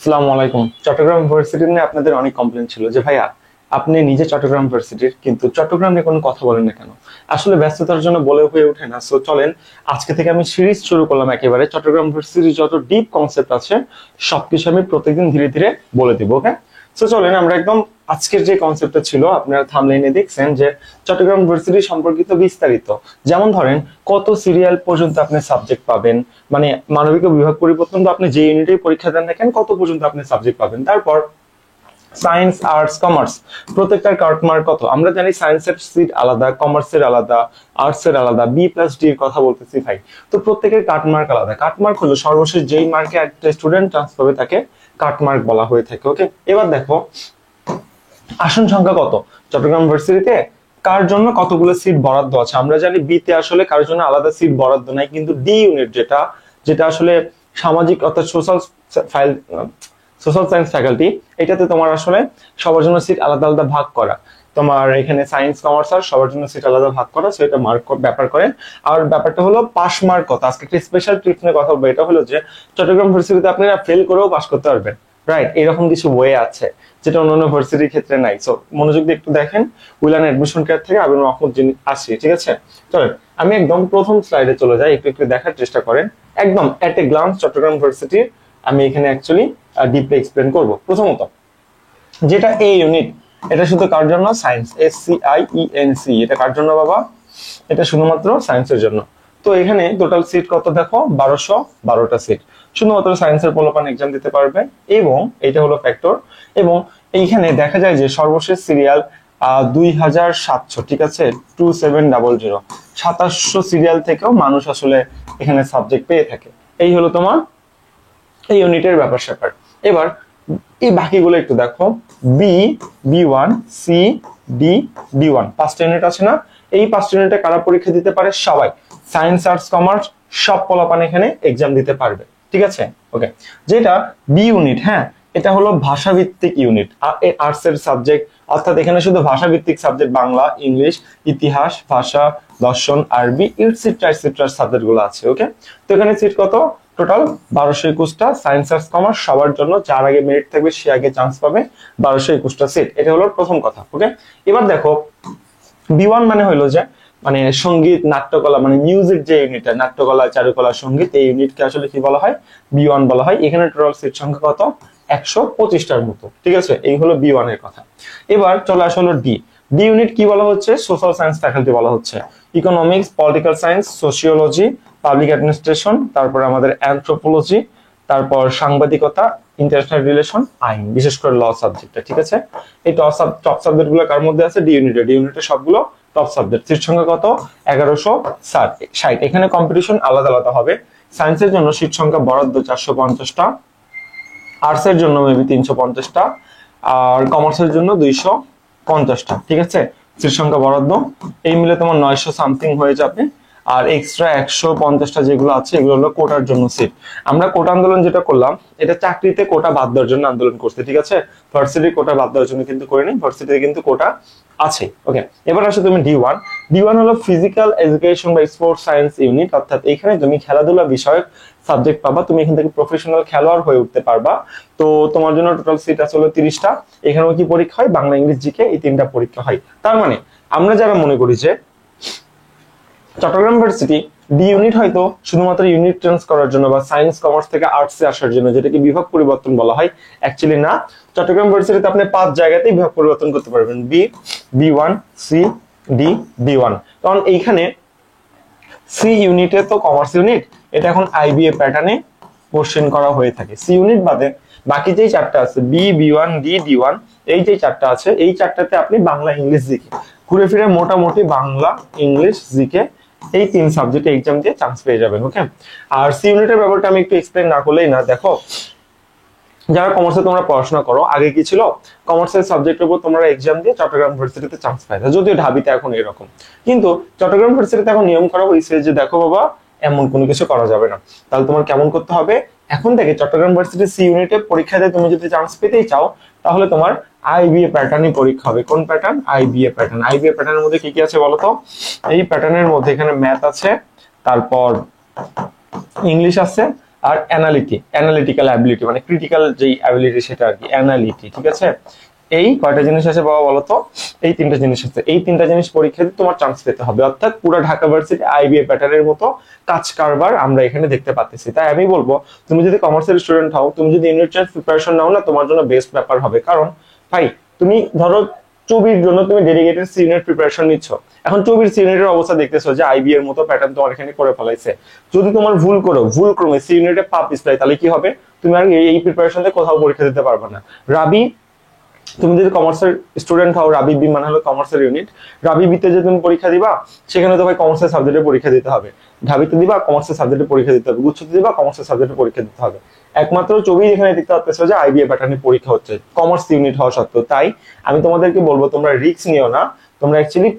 আসসালামু আলাইকুম। চট্টগ্রাম ইউনিভার্সিটি নিয়ে আপনাদের অনেক কমপ্লেন ছিল যে ভাইয়া আপনি নিজে চট্টগ্রাম ইউনিভার্সিটির, কিন্তু চট্টগ্রাম নিয়ে কোনো কথা বলেন না কেন? আসলে ব্যস্ততার জন্য বলে হয়ে ওঠে না। সো চলেন আজকে থেকে আমি সিরিজ শুরু করলাম, একেবারে চট্টগ্রাম ইউনিভার্সিটির যত ডিপ কনসেপ্ট আছে সবকিছু আমি প্রত্যেকদিন ধীরে ধীরে বলে দিব। ওকে, সো চলেন আমরা একদম আজকের যে কনসেপ্টটা ছিল আপনারা থাম্বনেইলে দেখছেন যে চট্টগ্রাম ইউনিভার্সিটি সম্পর্কিত বিস্তারিত, যেমন ধরেন কত সিরিয়াল পর্যন্ত আপনি সাবজেক্ট পাবেন, মানে মানবিক বিভাগ পরিবর্তন বা আপনি যে ইউনিটে পরীক্ষা দেন না কেন কত পর্যন্ত আপনি সাবজেক্ট পাবেন। তারপর সায়েন্স, আর্টস, কমার্স প্রত্যেকটার কাটমার্ক কত। আমরা জানি সায়েন্সের সিট আলাদা, কমার্সের আলাদা, আর্টস এর আলাদা, B+D এর কথা বলতেছি ভাই। তো প্রত্যেকের কাটমার্ক আলাদা। কাটমার্ক হলো সর্বশেষ যেই মার্কে একটা স্টুডেন্ট চান্স পাবে তাকে কাটমার্ক বলা হয়ে থাকে। ওকে, এবার দেখো আসন সংখ্যা কত চট্টগ্রাম ইউনিভার্সিটিতে, কার জন্য কতগুলো সিট বরাদ্দ আছে। আমরা জানি বিতে আসলে কার জন্য আলাদা সিট বরাদ্দ নাই, কিন্তু ডি ইউনিট যেটা যেটা আসলে সামাজিক অর্থাৎ সোশ্যাল সায়েন্স ফ্যাকাল্টি, এটাতে তোমার আসলে সবার জন্য সিট আলাদা আলাদা ভাগ করা। তোমার এখানে সায়েন্স, কমার্স আর সবার জন্য সিট আলাদা ভাগ করা, সো এটা মার্ক ব্যাপার করেন। আর ব্যাপারটা হলো পাস মার্ক কত। আজকে একটা স্পেশাল টিপস নিয়ে কথা বলবো। এটা হলো যে চট্টগ্রাম ইউনিভার্সিটিতে আপনারা ফেল করেও পাস করতে পারবেন, রাইট? এরকম কিছু ওয়ে আছে যেটা অন্যান্য ভার্সিটির ক্ষেত্রে নাই। সো মনোযোগ দিয়ে একটু দেখেন। উইলান এডমিশন কেয়ার থেকে আবির মাহমুদ যিনি আসি, ঠিক আছে? চলেন আমি একদম প্রথম স্লাইডে চলে যাই, একটু একটু দেখার চেষ্টা করেন। একদম এট এ গ্লান্স চট্টগ্রাম ইউনিভার্সিটির আমি এখানে অ্যাকচুয়ালি ডিপলি এক্সপ্লেন করব। প্রথমত যেটা এ ইউনিট, এটা শুধু কার জন্য? Science, SCIENC। এটা কার জন্য বাবা? এটা শুধুমাত্র সায়েন্সের জন্য। তো এখানে টোটাল সিট কত দেখো, 1212টা সিট শুধুমাত্র সায়েন্সের পোলাপান এক্সাম দিতে পারবে, এবং এটা হলো ফ্যাক্টর। এবং এইখানে দেখা যায় যে সর্বশেষ সিরিয়াল 2700, ঠিক আছে, 2700, 2700 সিরিয়াল থেকেও মানুষ আসলে এখানে সাবজেক্ট পেয়ে থাকে। এই হলো তোমার এই ইউনিটের ব্যাপার স্যাপার। এবার এই বাকিগুলো একটু দেখো, B, B1, C, D, D1, 5টা ইউনিট আছে না? এই 5টা ইউনিটে কারা পরীক্ষা দিতে পারে? সবাই। সায়েন্স, আর্টস, কমার্স সব পোলাপান এখানে এক্সাম দিতে পারবে, ঠিক আছে? ওকে, যেটা বি ইউনিট, হ্যাঁ, এটা হলো ভাষাভিত্তিক ইউনিট। আর্টস এর সাবজেক্ট, অর্থাৎ এখানে শুধু ভাষাভিত্তিক সাবজেক্ট, বাংলা, ইংলিশ, ইতিহাস, ভাষা, দর্শন, আরবি, ইটসেট্রা ইটসেট্রা সাবজেক্ট গুলো আছে। ওকে, তো এখানে সিট কত? টোটাল 1221টা। সায়েন্স, আর্টস, কমার্স সবার জন্য, যার আগে মেরিট থাকবে সে আগে চান্স পাবে। 1221টা সিট, এটা হলো প্রথম কথা। ওকে, এবার দেখো B1 মানে হলো যে মানে সঙ্গীত, নাট্যকলা, মানে মিউজিক যে ইউনিটটা, নাট্যকলা, চারুকলা, সঙ্গীত, এই ইউনিটকে আসলে কি বলা হয়? B1 বলা হয়। এখানে টোটাল সিট সংখ্যা কত? 125টার মতো, ঠিক আছে? এই হলো B1 এর কথা। এবার চলে আসলো ডি। ডি ইউনিট কি বলা হচ্ছে? সোশ্যাল সায়েন্স ফ্যাকাল্টি বলা হচ্ছে। Economics, political science, sociology, public administration, তারপর আমাদের অ্যানথ্রোপোলজি, তারপর সাংবাদিকতা, ইন্টারন্যাশনাল রিলেশন, আইন, বিশেষ করে ল সাবজেক্টটা, ঠিক আছে? এই টপ সাবজেক্ট গুলো কার মধ্যে আছে? ডি ইউনিটে। ডি ইউনিটে সবগুলো টপ সাবজেক্ট। সিট সংখ্যা কত? 1160। এখানে কম্পিটিশন আলাদা আলাদা হবে। সায়েন্সের জন্য সিট সংখ্যা বরাদ্দ 450টা, আর্টস এর জন্য মেবি 350টা, আর কমার্সের জন্য 250টা, ঠিক আছে? সিট সংখ্যা বরাদ্দ এই মিলে তোমার 900 সামথিং হয়ে যাবে। আর এক্সট্রা 150টা যেগুলো আছে এগুলো হলো কোটার জন্য সিট। আমরা কোটা আন্দোলন যেটা করলাম, এটা চাকরিতে কোটা বাদ দেওয়ার জন্য আন্দোলন করছে, ঠিক আছে? ভার্সিটি কোটা বাদ দেওয়ার জন্য কিন্তু করিনি, ভার্সিটিতে কিন্তু কোটা আছে। ওকে, এবার আসো তুমি D1। D1 হলো ফিজিক্যাল এডুকেশন বা স্পোর্টস সায়েন্স ইউনিট, অর্থাৎ এখানে তুমি খেলাধুলা বিষয়ক সাবজেক্ট পাবা। তুমি এখান থেকে প্রফেশনাল খেলোয়াড় হয়ে উঠতে পারবা। তো তোমার জন্য টোটাল সিট আছে হলো 30টা। এখানেও কি পরীক্ষা হয়? বাংলা, ইংলিশ, জিকে, এই 3টা পরীক্ষা হয়। তার মানে আমরা যারা মনে করি যে চট্টগ্রাম ইউনিভার্সিটি ডি ইউনিট হয়তো শুধুমাত্র ইউনিট চেঞ্জ করার জন্য বা সায়েন্স, কমার্স থেকে আর্টসে আসার জন্য, যেটাকে বিভাগ পরিবর্তন বলা হয়, অ্যাকচুয়ালি না। চট্টগ্রাম ইউনিভার্সিটিতে আপনি 5 জায়গাতেই বিভাগ পরিবর্তন করতে পারবেন। B1, C, D, D1। কারণ এইখানে সি ইউনিটে তো কমার্স ইউনিট, এটা এখন IBA প্যাটার্নে কোশ্চেন করা হয়ে থাকে। সি ইউনিট বাদে বাকি যেই 4টা আছে, B1, D, D1, এই যে 4টা আছে, এই 4টাতে আপনি বাংলা, ইংলিশ, জিকে ঘুরে ফিরে মোটামুটি বাংলা, ইংলিশ, জিকে এই 3 সাবজেক্টে এক্সাম দিয়ে চান্স পেয়ে যাবেন। ওকে, আর সি ইউনিটের ব্যাপারটা আমি একটু এক্সপ্লেন না করলেই না। দেখো যারা কমার্সে তোমরা পড়াশোনা করো, আগে কি ছিল? কমার্সের সাবজেক্টের উপর তোমরা এক্সাম দিয়ে চট্টগ্রাম ইউনিভার্সিটিতে চান্স পাইতা, যদিও ঢাবিতে এখন এরকম। কিন্তু চট্টগ্রাম ইউনিভার্সিটিতে এখন নিয়ম করা হয়েছে যে দেখো বাবা, এমন কোনো কিছু করা যাবে না। তাহলে তোমার কেমন করতে হবে? এখন থেকে চট্টগ্রাম ইউনিভার্সিটি সি ইউনিটে পরীক্ষা দিয়ে তুমি যদি চান্স পেতেই চাও, তাহলে তোমার IBA প্যাটার্নই পরীক্ষা হবে। কোন প্যাটার্ন? IBA pattern. IBA প্যাটার্নের মধ্যে কি কি আছে বলতো? এই প্যাটার্নের মধ্যে এখানে ম্যাথ আছে, তারপর ইংলিশ আছে, আর অ্যানালিটিক্যাল অ্যাবিলিটি, মানে ক্রিটিক্যাল যেই অ্যাবিলিটি সেটা আর কি, অ্যানালিটি। ঠিক আছে, এই কয়টা জিনিস আছে বাবা বলতো? এই তিনটা জিনিস আছে। এই তিনটা জিনিস পরীক্ষা দিয়ে তোমার চান্স পেতে হবে, অর্থাৎ পুরো ঢাকা ভার্সিটি আইবিএ প্যাটার্নের মতো কাজ কারবার আমরা এখানে দেখতে পাচ্ছি। তাই আমি বলবো, তুমি যদি কমার্সের স্টুডেন্ট হও, তুমি যদি ইউনিট টেস্ট প্রিপারেশন নাও না, তোমার জন্য বেস্ট ব্যাপার হবে। কারণ ভাই তুমি ধরো চবির জন্য তুমি ডেডিকেটেড সি ইউনিট প্রিপারেশন নিচ্ছ, এখন চবির সি ইউনিটের অবস্থা দেখতেছো যে আইবি এর মতো প্যাটার্ন তোমার এখানে করে ফেলাইছে। যদি তোমার ভুল ক্রমে সি ইউনিটে পা পিছলাই, তাহলে কি হবে? তুমি আর এই প্রিপারেশনে কোথাও পরীক্ষা দিতে পারবে না। রাবি, তুমি যদি কমার্সের স্টুডেন্ট হও, রাবি বি মানে হলো কমার্সের ইউনিট, রাবি বিতে যে তুমি পরীক্ষা দিবা, সেখানে তো ভাই কমার্সের সাবজেক্টে পরীক্ষা দিতে হবে। ঢাবিতে দিবা, কমার্সের সাবজেক্টে পরীক্ষা দিতে হবে। গুচ্ছতে দিবা, কমার্সের সাবজেক্টে পরীক্ষা দিতে হবে। একমাত্র চবি এখানে দেখতে পাচ্ছ যে আইবিএ প্যাটার্নে পরীক্ষা হচ্ছে কমার্স ইউনিট হওয়া সত্ত্বেও। তাই আমি তোমাদেরকে বলবো, তোমরা রিস্ক নিও না। তোমরা অ্যাকচুয়ালি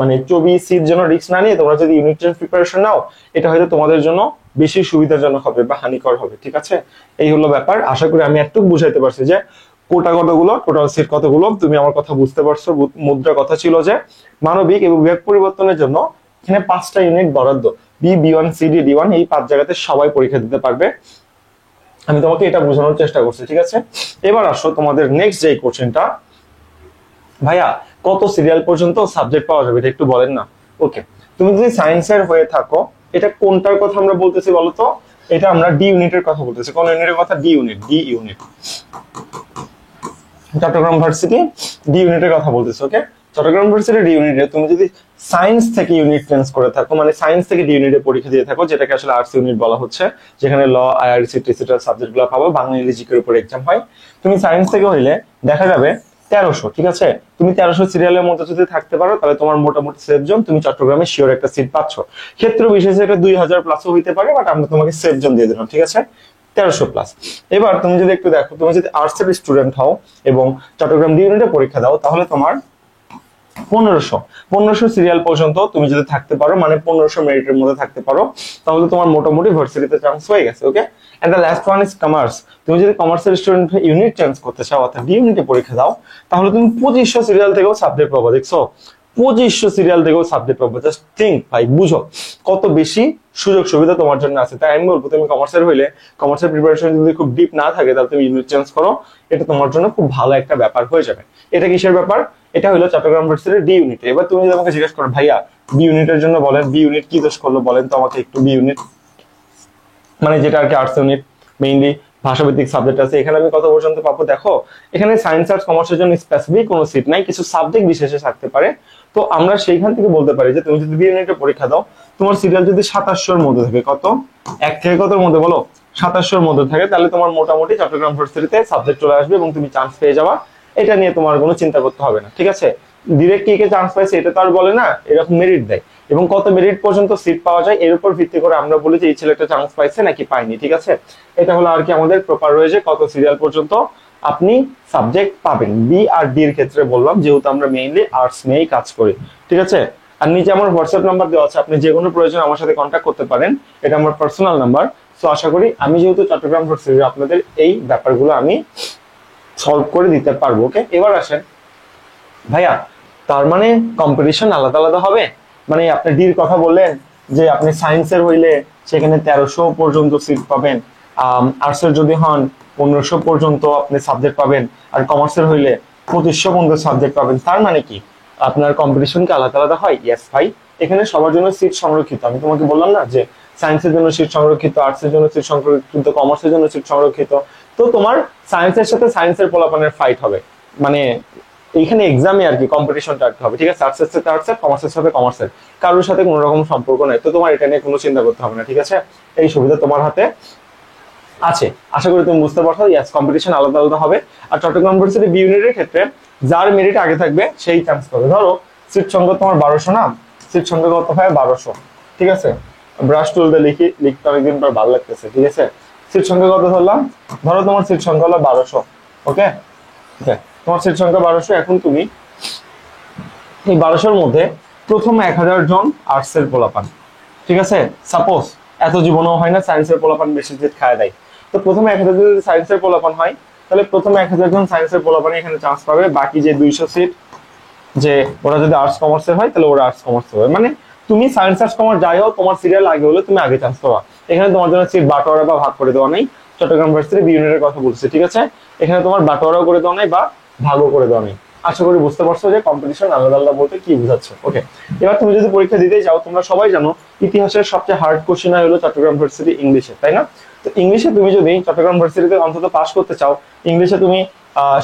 মানে চবি সির জন্য রিস্ক না নিয়ে তোমরা যদি ইউনিট টেস্ট প্রিপারেশন নাও, এটা হয়তো তোমাদের জন্য বেশি সুবিধাজনক হবে বা হানিকর হবে। ঠিক আছে, এই হলো ব্যাপার। আশা করি আমি একটু বুঝাইতে পারছি যে কোটা কতগুলো, টোটাল সিট কতগুলো, তুমি আমার কথা বুঝতে পারছো। মুদ্রা কথা ছিল যে মানবিক এবং বিভাগ পরিবর্তনের জন্য এখানে 5টা ইউনিট বরাদ্দ, বি1 সিডি ডি1, এই 5 জায়গাতে সবাই পরীক্ষা দিতে পারবে। আমি তোমাকে এটা বোঝানোর চেষ্টা করছি। ঠিক আছে, এবার আসো তোমাদের নেক্সট যে কোশ্চেনটা, ভাইয়া কত সিরিয়াল পর্যন্ত সাবজেক্ট পাওয়া যাবে এটা একটু বলেন না। ওকে, তুমি যদি সায়েন্সের হয়ে থাকো, এটা কোনটার কথা আমরা বলতেছি বলো তো? এটা আমরা ডি ইউনিটের কথা বলতেছি। কোন ইউনিটের কথা? D unit, Chittagong varsity D ইউনিটের কথা বলতেছি। ওকে, চট্টগ্রাম ভার্সিটি ডি ইউনিটে তুমি যদি সায়েন্স থেকে ইউনিট চেঞ্জ করে থাকো, মানে সায়েন্স থেকে ডি ইউনিটে পরীক্ষা দিয়ে থাকো, যেটাকে আসলে আর্টস ইউনিট বলা হচ্ছে, যেখানে ল, আইআরসি, টিসিটার সাবজেক্ট গুলো পাবো, বাংলা ইংরেজির উপর এক্সাম হয়। তুমি সায়েন্স থেকে হইলে দেখা যাবে 1300। ঠিক আছে, তুমি 1300 সিরিয়ালের মধ্যে যদি থাকতে পারো, তাহলে তোমার মোটামুটি সেফ জোন, তুমি চট্টগ্রামে শিওর একটা সিট পাচ্ছ। ক্ষেত্র বিশেষে এটা 2000 প্লাসও হইতে পারে, বাট আমরা তোমাকে সেফ জোন দিয়ে দিলাম। ঠিক আছে, 1300 প্লাস। এবার তুমি যদি একটু দেখো, তুমি যদি আর্টস এর স্টুডেন্ট হও এবং চট্টগ্রাম ডি ইউনিটে পরীক্ষা দাও, তাহলে তোমার 1500 সিরিয়াল পর্যন্ত তুমি যদি থাকতে পারো, মানে 1500 মেরিটের মধ্যে থাকতে পারো, তাহলে তোমার মোটামুটি ভার্সিটিতে চান্স হয়ে গেছে। Okay, and the last one is commerce. তুমি যদি কমার্সের স্টুডেন্ট ইউনিট চেঞ্জ করতে চাও, অর্থাৎ ডি ইউনিটে পরীক্ষা দাও, তাহলে তুমি 2500 সিরিয়াল থেকেও সাবজেক্ট পাবো। দেখছো, 2500 সিরিয়াল থেকেও সাবজেক্ট পাবো। জাস্ট থিঙ্ক ভাই, বুঝো কত বেশি সুযোগ সুবিধা তোমার জন্য আছে। তাই আমি বলবো, তুমি কমার্সের হইলে, কমার্সের প্রিপারেশন যদি খুব ডিপ না থাকে, তাহলে তুমি ইউনিট চেঞ্জ করো, এটা তোমার জন্য খুব ভালো একটা ব্যাপার হয়ে যাবে। এটা কিসের ব্যাপার? এটা হলো চট্টগ্রাম ভার্সিটির ডি ইউনিট। এবার তুমি যদি আমাকে জিজ্ঞেস করো, ভাইয়া বি ইউনিটের জন্য বলেন, বি ইউনিট কি দোষ করলো বলেন তো আমাকে একটু। বি ইউনিট মানে যেটা আর কি আর্টস ইউনিট, মেইনলি ভাষাভিত্তিক সাবজেক্ট আছে, এখানে আমি কত পর্যন্ত পাবো? দেখো, এখানে সায়েন্স আর্টস কমার্সের জন্য স্পেসিফিক কোনো সিট নাই, কিছু সাবজেক্ট বিশেষে থাকতে পারে। তো আমরা সেইখান থেকে বলতে পারি যে তুমি যদি বি ইউনিটে পরীক্ষা দাও, তোমার সিরিয়াল যদি 2700-র মধ্যে থাকে, কত 1 থেকে কতর মধ্যে বলো? 2700-র মধ্যে থাকে, তাহলে তোমার মোটামুটি চট্টগ্রাম ভার্সিটিতে সাবজেক্ট চলে আসবে এবং তুমি চান্স পেয়ে যাবা। এটা নিয়ে তোমার কোনো চিন্তা করতে হবে না। ঠিক আছে, ডিরেক্ট কে চান্স পাইছে এটা তো আর বলে না, এরকম মেরিট দেয় এবং কত মেরিট পর্যন্ত সিট পাওয়া যায় এর উপর ভিত্তি করে আমরা বলি যে এই ছেলেটা চান্স পাইছে নাকি পায়নি। ঠিক আছে, এটা হলো আর কি আমাদের প্রপার রয়েছে কত সিরিয়াল পর্যন্ত আপনি সাবজেক্ট পাবেন। বি আর ডি এর ক্ষেত্রে বললাম, যেহেতু আমরা মেইনলি আর্টস নিয়েই কাজ করি। ঠিক আছে, আর নিচে আমার হোয়াটসঅ্যাপ নাম্বার দেওয়া আছে, আপনি যে কোনো প্রয়োজন আমার সাথে কন্ট্যাক্ট করতে পারেন, এটা আমার পার্সোনাল নাম্বার। সো আশা করি আমি যেহেতু চট্টগ্রাম ভার্সিটি, আপনাদের এই ব্যাপারগুলো আমি সলভ করে দিতে পারবো। ওকে, এবার আসেন ভাইয়া, তার মানে কম্পিটিশন আলাদা আলাদা হবে? মানে আপনি ডির কথা বললেন যে আপনি সায়েন্সের হইলে সেখানে 1300 পর্যন্ত সিট পাবেন, আর্টসের যদি হন 1500 পর্যন্ত আপনি সাবজেক্ট পাবেন, আর কমার্সের হইলে 2500 পর্যন্ত সাবজেক্ট পাবেন। তার মানে কি আপনার কম্পিটিশন কি আলাদা আলাদা হয়? ইয়েস ভাই, এখানে সবার জন্য সিট সংরক্ষিত। আমি তোমাকে বললাম না যে সায়েন্সের জন্য সিট সংরক্ষিত, আর্টসের জন্য সিট সংরক্ষিত, কমার্সের জন্য সিট সংরক্ষিত। তো তোমার সায়েন্সের সাথে সায়েন্সের পোলাপানের ফাইট হবে, মানে এইখানে এক্সামে আর কি কম্পিটিশনটা রাখতে হবে। ঠিক আছে, আর্টসের সাথে আর্টসের, কমার্সের সাথে কমার্সের, কারোর সাথে কোনো রকম সম্পর্ক নাই। তো তোমার এটা নিয়ে কোনো চিন্তা করতে হবে না। ঠিক আছে, এই সুবিধা তোমার হাতে আছে। আশা করি তুমি বুঝতে পারছো। ইয়াস, কম্পিটিশন আলাদা আলাদা হবে। আর চট্টগ্রাম ভার্সিটি বি ইউনিটের ক্ষেত্রে যার মেরিট আগে থাকবে সেই চান্স পাবে। ধরো সিট সংখ্যা তোমার 1200 না, সিট সংখ্যা কত হয়? 1200। ঠিক আছে, ব্রাশ টুল দিয়ে লিখতে অনেকদিন পর ভালো লাগতেছে। ঠিক আছে, সিট সংখ্যা কত ধরলাম? ধরো তোমার সিট সংখ্যা হলো 1200। ওকে, তোমার সিট সংখ্যা 1200। এখন তুমি এই 1200-র মধ্যে প্রথম 1000 জন আর্টসের পোলাপান। ঠিক আছে, সাপোজ এত জীবনেও হয় না, সায়েন্সের পোলাপান বেশি সিট খায় দেয়। তো প্রথম 1000 যদি সায়েন্সের পোলাপান হয়, তাহলে প্রথম 1000 জন সায়েন্সের পোলাপান এখানে চান্স পাবে। বাকি যে 200 সিট, যে ওরা যদি আর্টস কমার্সের হয়, তাহলে ওরা আর্টস কমার্স হবে। মানে তুমি সায়েন্স আর্টস কমার্স যাই হোক, তোমার সিরিয়াল আগে হলে তুমি আগে চান্স পাবা। এখানে তোমার জন্য সিট বাটোয়ারা বা ভাগ করে দেওয়া নেই। চট্টগ্রাম ভার্সিটি বি ইউনিটের কথা বলছে, ঠিক আছে? এখানে তোমার বাটোয়ারাও করে দেওয়া নেই বা ভাগও করে দেওয়া নেই। আশা করি বুঝতে পারছো যে কম্পিটিশন আলাদা আলাদা বলতে কি বোঝাচ্ছে। ওকে, এবার তুমি যদি পরীক্ষা দিতে যাও, তোমরা সবাই জানো ইতিহাসের সবচেয়ে হার্ড কোশ্চেন হলো চট্টগ্রাম ভার্সিটি ইংলিশে, তাই না? তো ইংলিশে তুমি যদি চট্টগ্রাম ভার্সিটিতে অন্তত পাস করতে চাও, ইংলিশে তুমি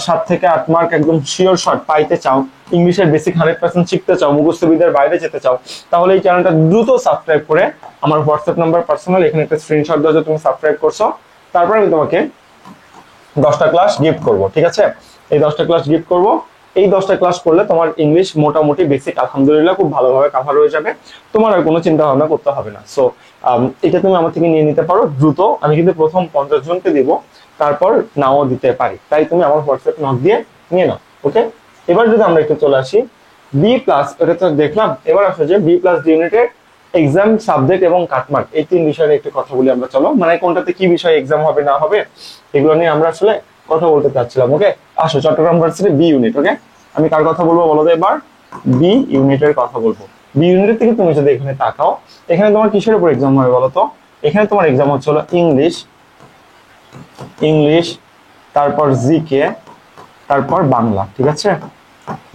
7 থেকে 8 মার্ক একদম শিওর শট পাইতে চাও, ইংলিশের বেসিক 100% শিখতে চাও, মুখস্থ বিদ্যার বাইরে যেতে চাও, তাহলে এই চ্যানেলটা দ্রুত সাবস্ক্রাইব করে আমার হোয়াটসঅ্যাপ নাম্বার পার্সোনাল, এখানে একটা স্ক্রিনশট দাও যে তুমি সাবস্ক্রাইব করছো। তারপর আমি তোমাকে 10টা ক্লাস গিফট করব, ঠিক আছে? এই 10টা ক্লাস গিফট করব। এই 10টা ক্লাস করলে তোমার ইংলিশ মোটামুটি বেসিক আলহামদুলিল্লাহ খুব ভালোভাবে কভার হয়ে যাবে, তোমার আর কোনো চিন্তা ভাবনা করতে হবে না। সো এটা তুমি আমার থেকে নিয়ে নিতে পারো দ্রুত। আমি কিন্তু প্রথম 50 জনকে দিব, তারপর নাও দিতে পারি, তাই তুমি আমার হোয়াটসঅ্যাপ নক দিয়ে নিয়ে নাও। ওকে, এবার যদি আমরা একটু চলে আসি বি প্লাস, এটা তো দেখলাম। এবার আসলে যে বি প্লাস ডি ইউনিটের এক্সাম, সাবজেক্ট এবং কাটমার্ক, এই 3 বিষয়ে একটু কথা বলি আমরা। চলো, মানে কোনটাতে কি বিষয় এক্সাম হবে না হবে এগুলো নিয়ে আমরা আসলে কথা বলতে চাচ্ছিলাম। ওকে, আসো চট্টগ্রাম ভার্সিটি বি ইউনিট। ওকে, আমি কার কথা বলবো বলো তো? এবার বি ইউনিটের কথা বলবো। বি ইউনিটের থেকে তুমি যদি এখানে তাকাও, এখানে তোমার কিসের উপর এক্সাম হবে বলো তো? এখানে তোমার এক্সাম হচ্ছে হলো ইংলিশ, তারপর জিকে, তারপর বাংলা, ঠিক আছে?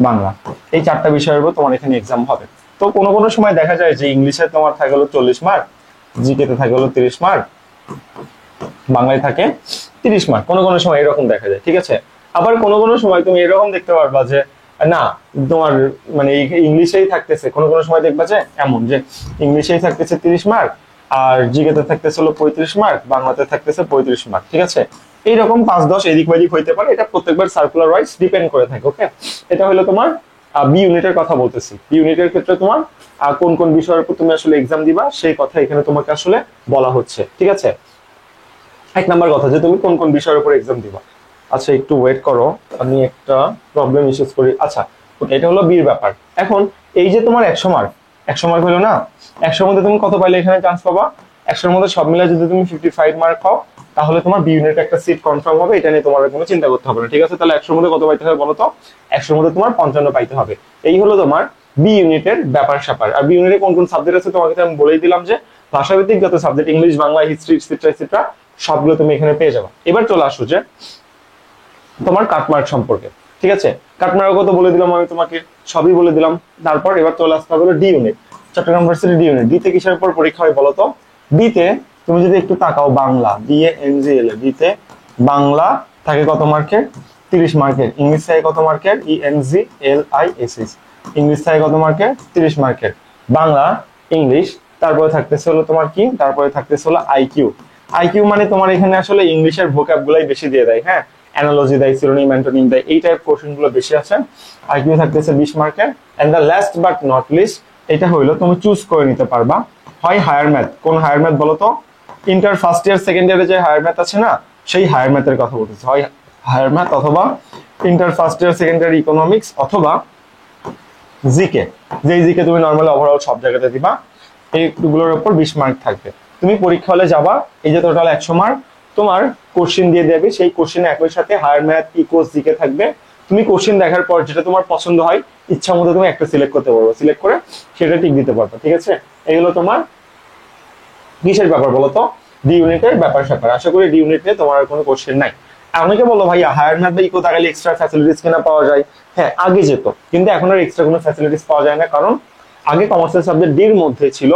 বাংলা, এই 4টা বিষয়ের উপর তোমার এখানে এক্সাম হবে। তো কোনো কোনো সময় দেখা যায় যে ইংলিশে তোমার থাকে হলো 40 মার্ক, জিকে তে থাকে হলো 30 মার্ক, বাংলায় থাকে 30 মার্ক, কোনো কোনো সময় এরকম দেখা যায়, ঠিক আছে? আবার কোনো কোনো সময় তুমি এরকম দেখতে পারবা যে না, তোমার মানে ইংলিশেই থাকতেছে, কোনো কোনো সময় দেখবা যে এমন যে ইংলিশেই থাকতেছে 30 মার্ক, আর জিকেতে থাকতেছে হলো 35 মার্ক, বাংলাতে থাকতেছে 35 মার্ক, ঠিক আছে? এইরকম 5-10 এদিক ওদিক হইতে পারে, এটা প্রত্যেকবার সার্কুলার ওয়াইজ ডিপেন্ড করে থাকে। ওকে, এটা হলো তোমার বি ইউনিটের কথা বলতেছি। বি ইউনিটের ক্ষেত্রে তোমার কোন কোন বিষয়ের উপর তুমি আসলে এক্সাম দিবা সেই কথা এখানে তোমাকে আসলে বলা হচ্ছে, ঠিক আছে? 1 নাম্বার কথা যে তুমি কোন কোন বিষয়ের উপর এক্সাম দিবা। আচ্ছা, একটু ওয়েট করো, আমি একটা প্রবলেম ইস্যুস করি। আচ্ছা, এটা হলো বির ব্যাপার। এখন এই যে তোমার 100 মার্ক, 100 মার্ক হলো না, 100 মধ্যে তুমি কত পাইলে এখানে চান্স পাবা? 100 মধ্যে সব মিলে যদি তুমি 55 মার্ক পাও, তাহলে তোমার বি ইউনিটে একটা সিট কনফার্ম হবে, এটা নিয়ে তোমার কোনো চিন্তা করতে হবে না, ঠিক আছে? তাহলে 100 মধ্যে কত পাইতে হবে বলো তো? 100 মধ্যে তোমার 55 পাইতে হবে। এই হলো তোমার বি ইউনিটের ব্যাপার স্যাপার। আর বি ইউনিটে কোন কোন সাবজেক্ট আছে তোমাকে আমি বলেই দিলাম, যে ভাষাভিত্তিক যত subject, English, Bangla, history, etcetera etcetera, সবগুলো তুমি এখানে পেয়ে যাবে। এবার চলে আসো যে তোমার কাটমার্ক সম্পর্কে, ঠিক আছে? কাটমার্ক কত বলে দিলাম আমি তোমাকে, সবই বলে দিলাম। তারপর এবার চলে আসতে হবে D unit, Chittagong varsity D unit. ডিতে কিসের উপর পরীক্ষা হয় বলো তো? ডিতে তুমি যদি একটু তাকাও, বাংলা, BANGL, ডিতে বাংলা থাকে কত মার্কের? 30 মার্কের। ইংলিশ থাকে কত মার্কের? ENGLISS, ইংলিশ থাকে কত মার্কের? 30 মার্কের। বাংলা, ইংলিশ, তারপরে থাকতেছে হলো তোমার কি? তারপরে থাকতেছে হলো আইকিউ। আইকিউ মানে তোমার এখানে আসলে ইংলিশের ভোকাব গুলাই বেশি দিয়ে দেয়, হ্যাঁ, অ্যানালজি দেয়, সিনোনিম, অ্যান্টোনিম দেয়, এই টাইপ কোশ্চেন গুলো বেশি আছে। আইকিউ থাকতেছে 20 মার্কের। And the last but not least, এটা হইলো তুমি চুজ করে নিতে পারবা, হয় হায়ার ম্যাথ। কোন হায়ার ম্যাথ বলো তো? ইন্টার ফার্স্ট ইয়ার সেকেন্ড ইয়ারে যে হায়ার ম্যাথ আছে না, সেই হায়ার ম্যাথের কথা বলতেছে। হয় হায়ার ম্যাথ, অথবা inter first year second year economics, অথবা জিকে, যেই জিকে তুমি নর্মালি ওভারঅল সব জায়গাতে দিবা, এইগুলোর উপর 20 মার্ক থাকবে। তুমি পরীক্ষা হলে যাবা, এই যে টোটাল 100 মার্ক তোমার কোশ্চেন দিয়ে দেবে, সেই কোশ্চেনে একই সাথে হায়ার ম্যাথ, ইকো, জিকে থাকবে। তুমি কোশ্চেন দেখার পর যেটা তোমার পছন্দ হয়, ইচ্ছা মতো তুমি একটা সিলেক্ট করতে পারবে, সিলেক্ট করে সেটা টিক দিতে পারবে, ঠিক আছে? এগুলো তোমার কিসের ব্যাপার বলো তো? ডি ইউনিটের ব্যাপার স্যাপার। আশা করি ডি ইউনিট নিয়ে তোমার কোনো কোশ্চেন নাই। অনেকে বলো ভাইয়া হায়ার ম্যাথ বা ইকো তাকালে এক্সট্রা ফ্যাসিলিটিস কিনা পাওয়া যায়? হ্যাঁ, আগে যেত, কিন্তু এখন আর এক্সট্রা কোনো ফ্যাসিলিটিস পাওয়া যায় না, কারণ আগে কমার্সিয়াল সাবজেক্ট ডির মধ্যে ছিল,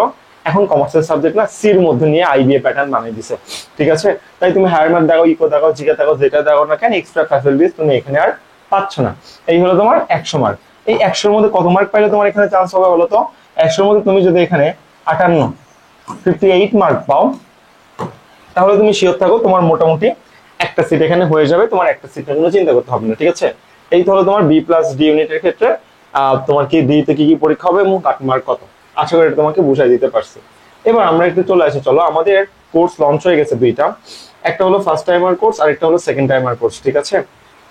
এখন কমার্সিয়াল সাবজেক্ট না সির মধ্যে নিয়ে আইবিএ প্যাটার্ন বানিয়ে দিছে, ঠিক আছে? তাই তুমি হায়ার ম্যাথ দেখো, ইকো দেখো, জিকে দেখো, যেটা দেখো না কেন, এক্সট্রা ফ্যাসিলিটিস তুমি এখানে আর পাচ্ছ না। এই হলো তোমার 100 মার্ক। এই 100-র মধ্যে কত মার্ক পাইলে তোমার এখানে চান্স হবে বলো তো? 100-র মধ্যে তুমি যদি এখানে 58 মার্ক পাও, তাহলে তুমি শিওর থাকো তোমার মোটামুটি একটা সিট এখানে হয়ে যাবে, তোমার একটা সিটের জন্য চিন্তা করতে হবে না, ঠিক আছে? এই তো হলো তোমার বি প্লাস ডি ইউনিটের ক্ষেত্রে তোমার কি ডি তে কি কি পরীক্ষা হবে এবং কাট মার্ক কত। আশা করি এটা তোমাকে বুঝাই দিতে পারছি। এবার আমরা একটু চলে আসি, চলো আমাদের কোর্স লঞ্চ হয়ে গেছে দুইটা, একটা হলো ফার্স্ট টাইমার কোর্স আর একটা হলো সেকেন্ড টাইমার কোর্স, ঠিক আছে?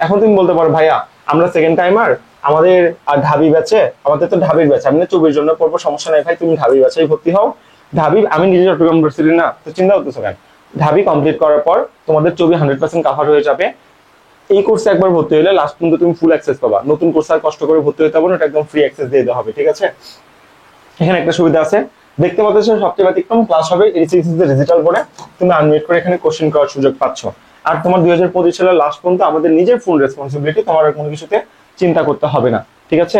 এখন তুমি বলতে পারো ভাইয়া আমরা সেকেন্ড টাইমার, আমাদের ঢাবি ব্যাচে, আমাদের তো ঢাবির ব্যাচ, আমি 24 জন্য পড়বো, সমস্যা নাই ভাই, তুমি ঢাবি ব্যাচেই ভর্তি হও। ঢাবি, আমি নিজে চট্টগ্রাম ইউনিভার্সিটি না, তো চিন্তা করতেছো কেন? ঢাবি কমপ্লিট করার পর তোমাদের 100% কাভার হয়ে যাবে। এই কোর্সে একবার ভর্তি হলে লাস্ট পর্যন্ত তুমি ফুল অ্যাক্সেস পাবা। নতুন কোর্স আর কষ্ট করে ভর্তি হতে হবে না, এটা একদম ফ্রি অ্যাক্সেস দিয়ে দেওয়া হবে, ঠিক আছে? এখানে একটা সুবিধা আছে, দেখতে পাচ্ছ সবচেয়ে ব্যতিক্রম ক্লাস হবে 86 ডিজিটাল বোর্ডে, তুমি আনমিউট করে এখানে কোশ্চেন করার সুযোগ পাচ্ছ। আর তোমার 2025 সালের লাস্ট পর্যন্ত আমাদের নিজের ফুল রেসপন্সিবিলিটি, তোমার আর কোনো কিছুতে চিন্তা করতে হবে না, ঠিক আছে?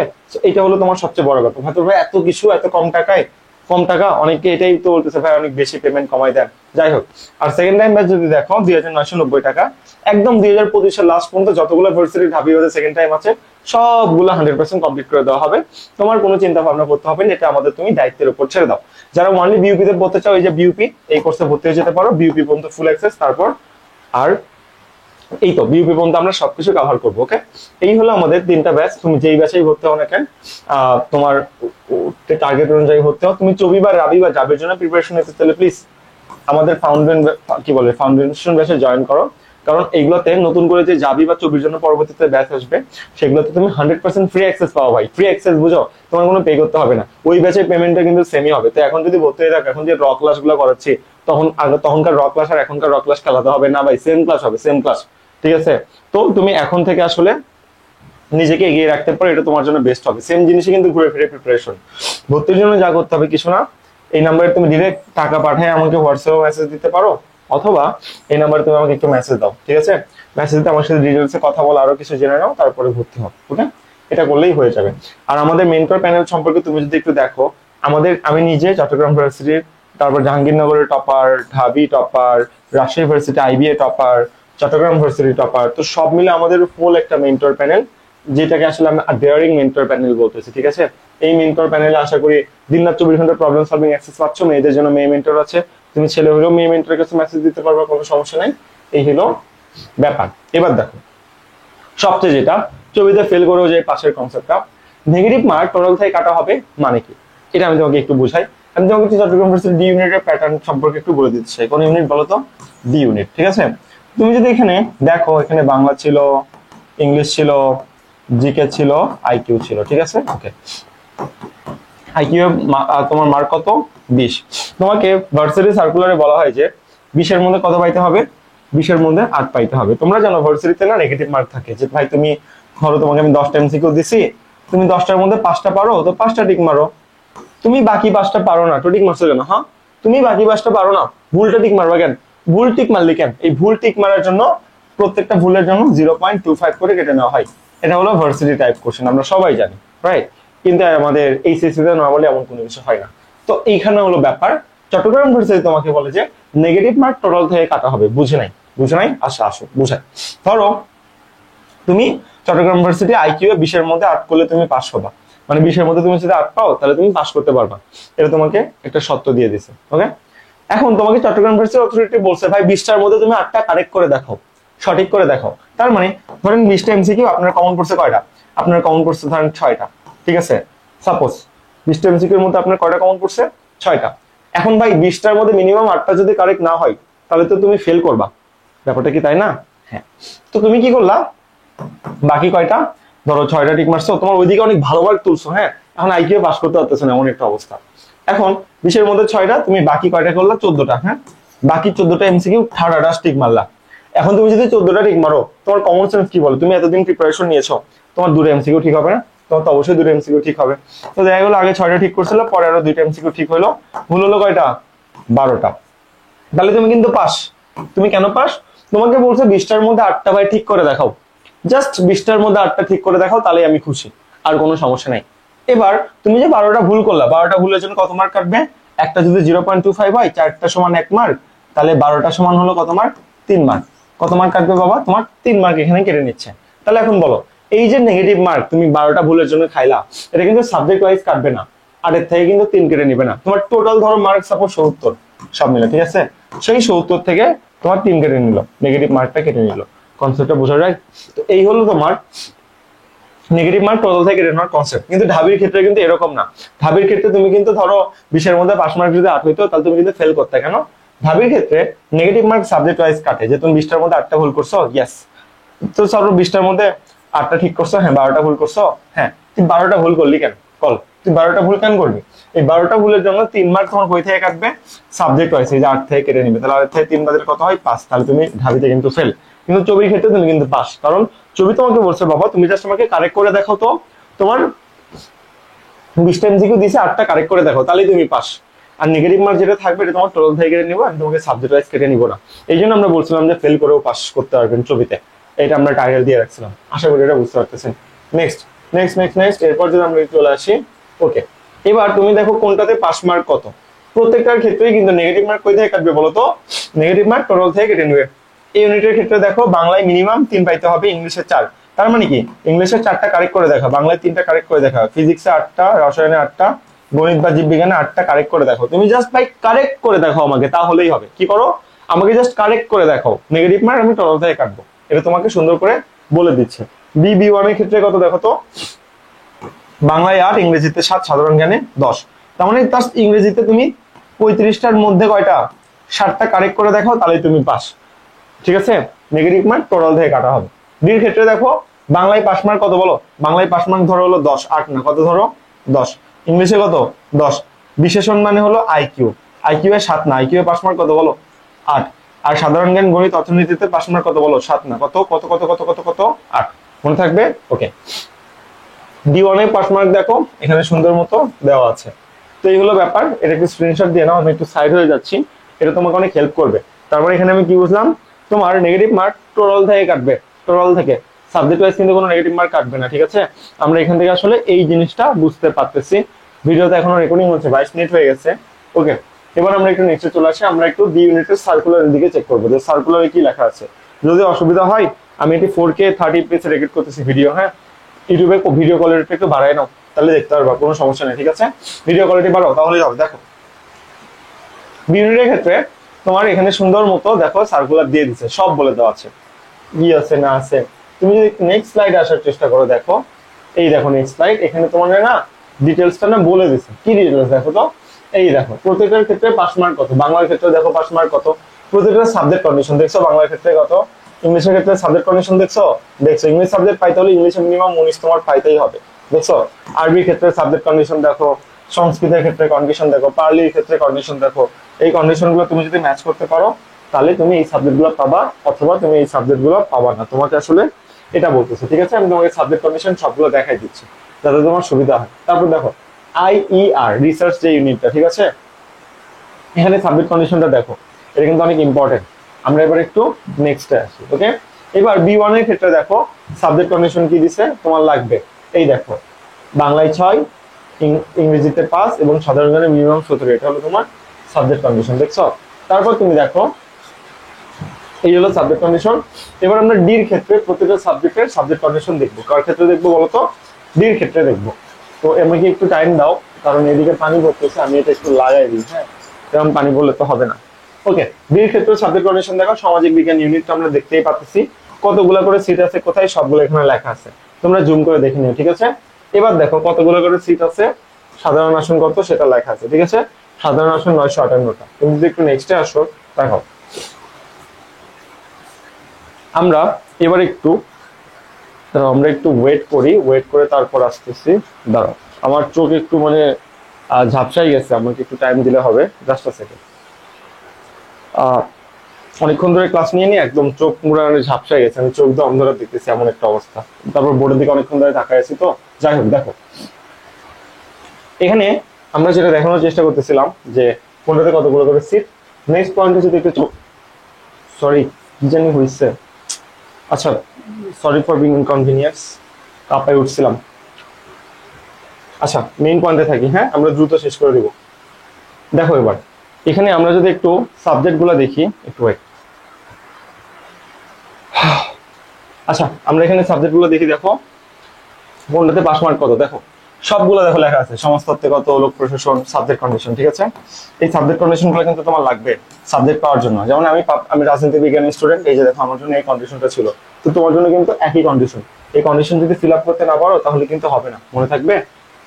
এটা হলো তোমার সবচেয়ে বড় ব্যাপার। হয়তো ভাই এত কিছু এত কম টাকায়, কম টাকা, অনেকে এটাই তো বলতেছে ভাই অনেক বেশি পেমেন্ট কমাই দেন, যাই হোক। আর সেকেন্ড টাইম ব্যাচ যদি দেখো 2990 টাকা, একদম 2025 এর লাস্ট পর্যন্ত যতগুলো ভার্সিটি ঢাবি ওদের সেকেন্ড টাইম আছে সবগুলো 100% কমপ্লিট করে দেওয়া হবে। তোমার কোনো চিন্তা ভাবনা করতে হবে না, এটা আমাদের তুমি দায়িত্বের উপর ছেড়ে দাও। যারা ওনলি বিউপি তে পড়তে চাও, এই যে বিউপি, এই কোর্সে ভর্তি হয়ে যেতে পারো, বিউপি পর্যন্ত ফুল অ্যাক্সেস। তারপর আর এই তো বিউপি পর্যন্ত আমরা সবকিছু কভার করবো, ওকে? এই হলো আমাদের 3টা ব্যাচ। তুমি যেই ব্যাচেই ভর্তি হও না কেন, তোমার টার্গেট অনুযায়ী ভর্তি হও। তুমি চবি বা রাবি বা জাবের জন্য প্রিপারেশন নিতে চাইলে প্লিজ আমাদের ফাউন্ডেশন ব্যাচে জয়েন করো। কারণ এইগুলোতে নতুন করে যে জাবি বা চবির জন্য পরবর্তীতে ব্যাচ আসবে, সেগুলোতে তুমি 100% ফ্রি অ্যাক্সেস পাও ভাই। ফ্রি অ্যাক্সেস, বুঝো, তোমার কোনো পে করতে হবে না। ওই ব্যাচের পেমেন্টটা কিন্তু সেমই হবে। তো এখন যদি ভর্তি হয়ে থাকো, এখন যে র ক্লাস গুলো করাচ্ছি, তখনকার র ক্লাস আর এখনকার র ক্লাস খেলাতে হবে না ভাই, সেম ক্লাস হবে, সেম ক্লাস, ঠিক আছে? তো তুমি এখন থেকে আসলে নিজেকে এগিয়ে রাখতে পারো, এটা তোমার জন্য বেস্ট হবে। সেম জিনিসই কিন্তু ঘুরে ফিরে প্রিপারেশন। ভর্তির জন্য যা করতে হবে কিছু না, এই নাম্বারে তুমি ডিরেক্ট টাকা পাঠায় আমাকে হোয়াটসঅ্যাপে মেসেজ দিতে পারো, অথবা এই নাম্বারে তুমি আমাকে একটু মেসেজ দাও, ঠিক আছে? মেসেজ দিতে আমার সাথে ডিটেলসে কথা বলো, আরো কিছু জেনে নাও, তারপরে ভর্তি হও, ওকে? এটা করলেই হয়ে যাবে। আর আমাদের মেন্টর প্যানেল সম্পর্কে তুমি যদি একটু দেখো, আমি নিজে চট্টগ্রাম ইউনিভার্সিটির, তারপর জাহাঙ্গীরনগরের topper, Dhabi topper, Rajshahi university IBA topper, Chittagong university topper, তো সব মিলে আমাদের ফুল একটা মেন্টর প্যানেল, যেটাকে আসলে আমি ডেয়ারিং মেন্টর প্যানেল বলতেছি, ঠিক আছে? এই মেন্টর প্যানেলে আশা করি দিন রাত 24 ঘন্টা প্রবলেম সলভিং অ্যাক্সেস পাচ্ছ। মেয়েদের জন্য মেয়ে মেন্টর আছে, তুমি ছেলে হলেও মেয়ে মেন্টরের কাছে মেসেজ দিতে পারবে, কোনো সমস্যা নাই। এই হলো ব্যাপার। এবার দেখো, সবচেয়ে যেটা ছবিতে ফেল করেও যে পাশের কনসেপ্টটা, নেগেটিভ মার্ক টোটাল থেকে কাটা হবে মানে কি, এটা আমি তোমাকে একটু বুঝাই। আমি তোমাকে চট্টগ্রাম ইউনিভার্সিটি ডি ইউনিটের প্যাটার্ন সম্পর্কে একটু বলে দিতে চাই। কোন ইউনিট বলো তো? ডি ইউনিট, ঠিক আছে? তুমি যদি এখানে দেখো, এখানে বাংলা ছিল, ইংলিশ ছিল, জিকে ছিল, আইকিউ ছিল, ঠিক আছে? ওকে, আইকিউ তোমার মার্ক কত? 20। তোমাকে ভার্সিটি সার্কুলারে বলা হয় যে 20-এর মধ্যে কত পাইতে হবে? 20-এর মধ্যে 8 পাইতে হবে। তোমরা জানো ভার্সিটিতে না নেগেটিভ মার্ক থাকে, যে ভাই তুমি ধরো তোমাকে আমি 10টা এমসিকিউ দিছি, তুমি 10টার মধ্যে 5টা পারো, তো 5টা টিক মারো। তুমি বাকি 5টা পারো না, তো টিক মারছো কেন? হ্যাঁ, তুমি বাকি 5টা পারো না, ভুলটা টিক মারবা কেন? ভুল টিক মারলি কেন? এই ভুল টিক মারার জন্য প্রত্যেকটা ভুলের জন্য 0.25 করে কেটে নেওয়া হয়। এটা হলো ভার্সিটি টাইপ কোশ্চেন, আমরা সবাই জানি, রাইট? কিন্তু আমাদের এইচএসসি-তে নরমালি এমন কোনো কিছু হয় না। তো এইখানে হলো ব্যাপার, চট্টগ্রাম ভার্সিটি তোমাকে বলে যে নেগেটিভ মার্ক টোটাল থেকে কাটা হবে। বুঝে নাই? বুঝে নাই? আচ্ছা আসো বুঝাই। ধরো তুমি চট্টগ্রাম ভার্সিটি আইকিউ 20-এর মধ্যে 8 করলে তুমি পাস হবা, মানে 20-এর মধ্যে তুমি যদি 8 পাও তাহলে তুমি পাস করতে পারবা। এটা তোমাকে একটা সত্য দিয়ে দিছে, ওকে? এখন তোমাকে চট্টগ্রাম ভার্সিটি অথরিটি বলছে ভাই 20টার মধ্যে তুমি 8টা কারেক্ট করে দেখাও, সঠিক করে দেখাও। তার মানে ধরেন 20টা এমসিকিউ, আপনার কমন পড়ছে কয়টা? আপনার কমন পড়ছে ধরেন 6টা, ঠিক আছে? সাপোজ 20টা এমসিকিউ এর মধ্যে আপনার কয়টা কমন পড়ছে? 6টা। এখন ভাই 20টার মধ্যে মিনিমাম 8টা যদি কারেক্ট না হয়, তাহলে তো তুমি ফেল করবা। ব্যাপারটা কি তাই না? হ্যাঁ। তো তুমি কি করলা? বাকি কয়টা, ধরো 6টা টিক মারছো, তোমার ওইদিকে অনেক ভালো মার্ক তুলছো, হ্যাঁ, এখন আইকিউ পাস করতে পারতেছো না, এমন একটা অবস্থা। এখন 20-এর মধ্যে 6টা, তুমি বাকি কয়টা করলা? 14টা, হ্যাঁ? বাকি 14টা এমসিকিউ থার্ড আডাস টিক মারলা। এখন তুমি যদি 14টা টিক মারো, তোমার কমন সেন্স কি বলে? তুমি এতদিন প্রিপারেশন নিয়েছো, তোমার 2টা এমসিকিউ ঠিক হবে না? তোমার তো অবশ্যই 2টা এমসিকিউ ঠিক হবে। তো দেখা গেলো আগে 6টা ঠিক করছিল, পরে আরো 2টা এমসিকিউ ঠিক হলো, ভুল হলো কয়টা? 12টা। তাহলে তুমি কিন্তু পাস। তুমি কেন পাস? তোমাকে বলছে 20টার মধ্যে 8টা ভাই ঠিক করে দেখাও, জাস্ট 20টার মধ্যে 8টা ঠিক করে দেখাও, তাহলে আমি খুশি, আর কোনো সমস্যা নাই। এবার তুমি যে 12টা ভুল করলা, 12টা ভুলের জন্য কত মার্ক কাটবে? একটা যদি 0.25 হয়, 4টা সমান 1 মার্ক, তাহলে 12টা সমান হলো কত মার্ক? 3 মার্ক। কত মার্ক কাটবে বাবা? তোমার 3 মার্ক এখানে কেটে নিচ্ছে। তাহলে এখন বলো, এই যে নেগেটিভ মার্ক তুমি 12টা ভুলের জন্য খাইলা, এটা কিন্তু সাবজেক্ট ওয়াইজ কাটবে না, আর এর থেকে কিন্তু 3 কেটে নিবে না। তোমার টোটাল ধরো মার্ক সাপোজ 70 সব মিলে, ঠিক আছে? সেই 70 থেকে তোমার 3 কেটে নিল, নেগেটিভ মার্কটা কেটে নিল। কনসেপ্টটা বোঝা যায়? তো এই হলো তোমার নেগেটিভ মার্ক টোটাল থেকে কেটে নেওয়ার কনসেপ্ট। কিন্তু ঢাবির ক্ষেত্রে কিন্তু এরকম না। ঢাবির ক্ষেত্রে তুমি কিন্তু ধরো 20-এর মধ্যে 5 মার্ক যদি 8 হইতো, তাহলে তুমি কিন্তু ফেল করতে। কেন? ঢাবির ক্ষেত্রে নেগেটিভ মার্ক সাবজেক্ট ওয়াইজ কাটে, যে তুমি 20টার মধ্যে 8টা ভুল করছো, ইয়েস, তো ধরো 20টার মধ্যে 8টা ঠিক করছো, হ্যাঁ, 12টা ভুল করছো, হ্যাঁ, তুই 12টা ভুল করলি কেন? তুই 12টা ভুল কেন করবি? এই 12টা ভুলের জন্য 3 মার্ক তোমার কই থেকে কাটবে? সাবজেক্ট ওয়াইজ, এই যে 8 থেকে কেটে নিবে, তাহলে 8 থেকে 3 বাদের কত হয়? 5। তাহলে তুমি ঢাবিতে কিন্তু ফেল। কিন্তু ছবির ক্ষেত্রে তুমি কিন্তু পাস, কারণ ছবি তোমাকে বলছে বাবা তুমি জাস্ট আমাকে কারেক্ট করে দেখো তো তোমার 20টা এমসিকিউ দিছে, 8টা কারেক্ট করে দেখো, তাহলেই তুমি পাস। আর নেগেটিভ মার্ক যেটা থাকবে এটা তোমার টোটাল থেকে কেটে নিবো, আমি তোমাকে সাবজেক্ট ওয়াইজ কেটে নিবো না। এই জন্য আমরা বলছিলাম যে ফেল করেও পাস করতে পারবেন ছবিতে, এটা আমরা টাইটেল দিয়ে রাখছিলাম। আশা করি এটা বুঝতে পারতেছেন। নেক্সট নেক্সট নেক্সট নেক্সট এরপর যদি আমরা চলে আসি, ওকে, এবার তুমি দেখো কোনটাতে পাস মার্ক কত। প্রত্যেকটার ক্ষেত্রেই কিন্তু নেগেটিভ মার্ক কই থেকে কাটবে বলো তো? নেগেটিভ মার্ক টোটাল থেকে কেটে নেবে। এই ইউনিটের ক্ষেত্রে দেখো বাংলায় মিনিমাম 3 পাইতে হবে, ইংলিশে 4। তার মানে কি ইংলিশে 4টা কারেক্ট করে দেখা, বাংলায় 3টা কারেক্ট করে দেখা, ফিজিক্সে 8টা, রসায়নে 8টা, গণিত বা জীববিজ্ঞানে 8টা কারেক্ট করে দেখো। তুমি জাস্ট ভাই কারেক্ট করে দেখো আমাকে, তাহলেই হবে। কি করো, আমাকে জাস্ট কারেক্ট করে দেখো, নেগেটিভ মার্ক আমি টোটাল থেকে কাটবো। এটা তোমাকে সুন্দর করে বলে দিচ্ছে। বি1 এর ক্ষেত্রে কত দেখো তো, বাংলায় 8, ইংরেজিতে 7, সাধারণ জ্ঞানে 10। তার মানে তার ইংরেজিতে তুমি 35টার মধ্যে কয়টা, 7টা কারেক্ট করে দেখো, তাহলে তুমি পাস। ঠিক আছে, নেগেটিভ মার্ক টোটাল থেকে কাটা হবে। ডির ক্ষেত্রে দেখো বাংলায় পাস মার্ক কত বলো, বাংলায় পাস মার্ক ধরো হলো 10, 8 না, কত ধরো 10। ইংলিশে কত 10, বিশেষণ মানে হলো আইকিউ, আইকিউ এ 7 না, আইকিউ এ পাস মার্ক কত বলো 8। আর সাধারণ জ্ঞান, গণিত, অর্থনীতিতে পাস মার্ক কত বলো 7 না, কত কত কত কত কত কত 8। মনে থাকবে? ওকে। D1 এর পাস মার্ক দেখো এখানে সুন্দর মতো দেওয়া আছে। তো এই হলো ব্যাপার, এটা একটু স্ক্রিনশট দিয়ে নাও, আমি একটু সাইড হয়ে যাচ্ছি, এটা তোমাকে অনেক হেল্প করবে। তারপরে এখানে আমি কি বুঝলাম, তোমার নেগেটিভ মার্ক টোটাল থেকে কাটবে, টোটাল থেকে, সাবজেক্ট ওয়াইজ কিন্তু কোনো নেগেটিভ মার্ক কাটবে না। ঠিক আছে, আমরা এখান থেকে আসলে এই জিনিসটা বুঝতে পারতেছি। ভিডিওতে এখনো রেকর্ডিং হচ্ছে, 22 মিনিট হয়ে গেছে। ওকে, এবার আমরা একটু নেক্সটে চলে আসি, আমরা একটু ডি ইউনিটের সার্কুলারের দিকে চেক করবো যে সার্কুলারে কি লেখা আছে। যদি অসুবিধা হয় আমি এটি 4K 30 fps রেকর্ড করতেছি ভিডিও, হ্যাঁ, ইউটিউবে ভিডিও কোয়ালিটি একটু বাড়ায় নাও, তাহলে দেখতে পারবা, কোনো সমস্যা নেই। ঠিক আছে, ভিডিও কোয়ালিটি বাড়াও তাহলেই হবে। দেখো বি ইউনিটের ক্ষেত্রে তোমার এখানে সুন্দর মতো দেখো সার্কুলার দিয়ে দিচ্ছে, সব বলে দেওয়া আছে কি আছে না আছে। তুমি যদি নেক্সট স্লাইডে আসার চেষ্টা করো, দেখো এই দেখো নেক্সট স্লাইড, এখানে তোমার না ডিটেলসটা না বলে দিচ্ছে। কি ডিটেলস দেখো তো, এই দেখো প্রত্যেকটার ক্ষেত্রে পাস মার্ক কত, বাংলার ক্ষেত্রে দেখো পাস মার্ক কত, প্রত্যেকটা সাবজেক্ট কন্ডিশন দেখছো, বাংলার ক্ষেত্রে কত, ইংলিশের ক্ষেত্রে সাবজেক্ট কন্ডিশন দেখছো, ইংলিশ সাবজেক্ট পাইতে হলে ইংলিশে মিনিমাম 19 তোমার পাইতেই হবে, দেখছো। আরবির ক্ষেত্রে সাবজেক্ট কন্ডিশন দেখো, সংস্কৃতের ক্ষেত্রে কন্ডিশন দেখো, পার্লির ক্ষেত্রে কন্ডিশন দেখো। এই কন্ডিশনগুলো তুমি যদি ম্যাচ করতে পারো তাহলে তুমি এই সাবজেক্টগুলো পাবা, অথবা তুমি এই সাবজেক্টগুলো পাবা না, তোমাকে আসলে এটা বলতেছে। ঠিক আছে, আমি তোমাকে সাবজেক্ট কন্ডিশন সবগুলো দেখাই দিচ্ছি যাতে তোমার সুবিধা হয়। তারপর দেখো IER রিসার্চ যে ইউনিটটা, ঠিক আছে, এখানে সাবজেক্ট কন্ডিশনটা দেখো, এটা কিন্তু অনেক ইম্পর্টেন্ট। আমরা এবার একটু নেক্সটে আসি। ওকে, এবার B1 এর ক্ষেত্রে দেখো সাবজেক্ট কন্ডিশন কি দিছে তোমার লাগবে, এই দেখো বাংলায় 6, ইংরেজিতে 5 এবং সাধারণ জ্ঞানে মিনিমাম 17, এটা হলো তোমার সাবজেক্ট কন্ডিশন, দেখছো। তারপর তুমি দেখো এই হলো সাবজেক্ট কন্ডিশন। এবার আমরা ডির ক্ষেত্রে প্রত্যেকটা সাবজেক্টের সাবজেক্ট কন্ডিশন দেখবো। কার ক্ষেত্রে দেখবো বলতো? ডির ক্ষেত্রে দেখবো। তো আমাকে একটু টাইম দাও, কারণ এদিকে পানি পড়তেছে, আমি এটা একটু লাগাই দিই, হ্যাঁ, এরকম পানি পড়লে তো হবে না। ওকে, ডির ক্ষেত্রে সাবজেক্ট কন্ডিশন দেখো, সামাজিক বিজ্ঞান ইউনিটটা আমরা দেখতেই পাচ্ছি, কতগুলো করে সিট আছে কোথায়, সবগুলো এখানে লেখা আছে, তোমরা জুম করে দেখে নিও। ঠিক আছে, এবার দেখো কতগুলো করে সিট আছে, সাধারণ আসন কত সেটা লেখা আছে। ঠিক আছে, সাধারণ আসন 958টা। তুমি যদি একটু নেক্সটে আসো, দেখো আমরা এবার একটু আমরা একটু ওয়েট করি, ওয়েট করে তারপর আসতেছি। দাঁড়াও, আমার চোখ একটু মানে ঝাপসাই গেছে, আমাকে একটু টাইম দিলে হবে, জাস্ট আ সেকেন্ড। অনেকক্ষণ ধরে ক্লাস নিয়ে নিয়ে একদম চোখ মুড়ে ঝাপসাই গেছে, আমি চোখ দিয়ে অন্ধকার দেখতেছি, এমন একটা অবস্থা। তারপর বোর্ডের দিকে অনেকক্ষণ ধরে তাকাই আছি, তো যাই হোক। দেখো এখানে আমরা যেটা দেখানোর চেষ্টা করতেছিলাম যে কোনটাতে কতগুলো করে সিট। নেক্সট পয়েন্টে যদি একটু, সরি কি জানি হয়েছে, আচ্ছা সরি ফর বিং ইনকনভিনিয়েন্স, কাপায় উঠছিলাম। আচ্ছা মেইন পয়েন্টে থাকি, হ্যাঁ, আমরা দ্রুত শেষ করে দিব। দেখো এবার এখানে আমরা যদি একটু সাবজেক্ট গুলা দেখি, একটু ওয়েট। আচ্ছা আমরা এখানে সাবজেক্ট গুলো দেখি, দেখো কোনটাতে পাস মার্ক কত, দেখো সবগুলো দেখো লেখা আছে, সমাজতত্ত্বে কত, লোক প্রশাসন, সাবজেক্ট কন্ডিশন। ঠিক আছে, এই সাবজেক্ট কন্ডিশন গুলো কিন্তু তোমার লাগবে সাবজেক্ট পাওয়ার জন্য। যেমন আমি রাজনীতি বিজ্ঞানের স্টুডেন্ট, এই যে দেখো আমার জন্য এই কন্ডিশনটা ছিল, তো তোমার জন্য কিন্তু একই কন্ডিশন। এই কন্ডিশন যদি ফিল আপ করতে না পারো তাহলে কিন্তু হবে না, মনে থাকবে।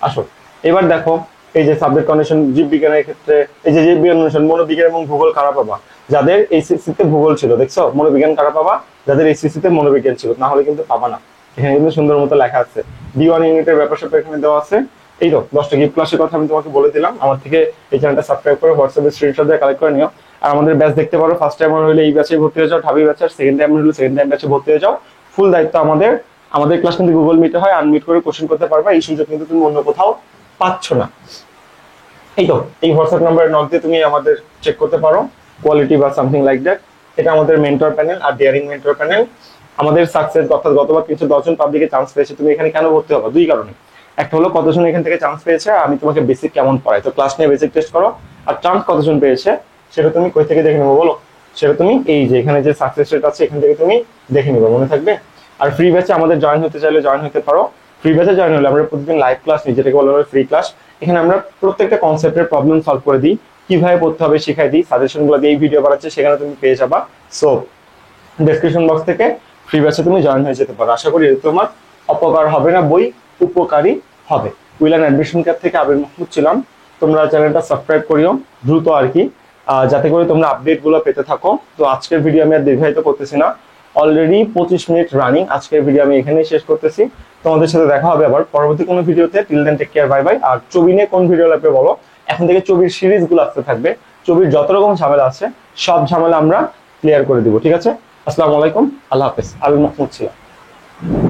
আসো এবার দেখো এই যে সাবজেক্ট কন্ডিশন জীববিজ্ঞানের ক্ষেত্রে, এই যে জীববিজ্ঞান কন্ডিশন, মনোবিজ্ঞান এবং ভূগোল কারা পাবা, যাদের এইচএসসি তে ভূগোল ছিল, দেখছো, মনোবিজ্ঞান কারা পাবা, যাদের এইচএসসি তে মনোবিজ্ঞান ছিল, না হলে কিন্তু পাবা না। এখানে কিন্তু সুন্দর মতো লেখা আছে, D1 ইউনিটের ব্যাপার স্যাপার এখানে দেওয়া আছে। এই তো 10টা গিফট ক্লাসের কথা আমি তোমাকে বলে দিলাম। আমার থেকে এই চ্যানেলটা সাবস্ক্রাইব করে হোয়াটসঅ্যাপে স্ক্রিনশট দিয়ে কালেক্ট করে নিও। আর আমাদের ব্যাচ দেখতে পারো, ফার্স্ট টাইম হলে এই ব্যাচে ভর্তি হয়ে যাও, ঢাবি ব্যাচে, আর সেকেন্ড টাইম হলে সেকেন্ড টাইম ব্যাচে ভর্তি হয়ে যাও। ফুল দায়িত্ব আমাদের। আমাদের ক্লাস কিন্তু গুগল মিটে হয়, আনমিট করে কোশ্চেন করতে পারবা, এই সুযোগ কিন্তু তুমি অন্য কোথাও পাচ্ছ না। এই তো এই হোয়াটসঅ্যাপ নাম্বারে নক দিয়ে তুমি আমাদের চেক করতে পারো কোয়ালিটি বা সামথিং লাইক দ্যাট। এটা আমাদের মেন্টর প্যানেল আর ডিয়ারিং মেন্টর প্যানেল। আমাদের সাকসেস অর্থাৎ গতবার কিছু 10 জন পাবলিকে চান্স পেয়েছে, তুমি এখানে কেন ভর্তি হবে? দুই কারণে। একটা হলো কতজন এখান থেকে চান্স পেয়েছে, আমি তোমাকে বেসিক কেমন পড়াই, তো ক্লাস নিয়ে বেসিক টেস্ট করো। আর চান্স কতজন পেয়েছে সেটা তুমি কই থেকে দেখে নেবো বলো? সেটা তুমি এই যে এখানে যে সাকসেস রেট আছে এখান থেকে তুমি দেখে নিবে, মনে থাকবে। আর ফ্রি ব্যাচে আমাদের জয়েন হতে চাইলে জয়েন হতে পারো। ফ্রি ব্যাচে জয়েন হলে আমরা প্রতিদিন লাইভ ক্লাস নিই, যেটাকে বলা হয় ফ্রি ক্লাস। এখানে আমরা প্রত্যেকটা কনসেপ্টের প্রবলেম সলভ করে দিই, কিভাবে পড়তে হবে শিখাই দিই, সাজেশন গুলো দিয়ে এই ভিডিও বানাচ্ছে সেখানে তুমি পেয়ে যাবা। সো ডেসক্রিপশন বক্স থেকে ফ্রি ব্যাচে তুমি জয়েন হয়ে যেতে পারো। আশা করি এতে তোমার অপকার হবে না, বই উপকারী হবে। উইলান অ্যাডমিশন ক্যাপ থেকে আবির মাহমুদ ছিলাম। তোমরা চ্যানেলটা সাবস্ক্রাইব করিও দ্রুত আর কি, যাতে করে তোমরা আপডেট গুলো পেতে থাকো। তো আজকের ভিডিও আমি আর দীর্ঘায়িত করতেছি না, অলরেডি 25 মিনিট রানিং। আজকের ভিডিও আমি এখানেই শেষ করতেছি। তোমাদের সাথে দেখা হবে আবার পরবর্তী কোনো ভিডিওতে। Till then take care, bye bye. আর চবিনে কোন ভিডিও লাগবে বলো, এখন থেকে চবির সিরিজ গুলো আসতে থাকবে। চবির যত রকম ঝামেলা আছে সব ঝামেলা আমরা ক্লিয়ার করে দিব, ঠিক আছে? আসসালামু আলাইকুম, আল্লাহ হাফেজ। আবির মাহমুদ ছিলাম।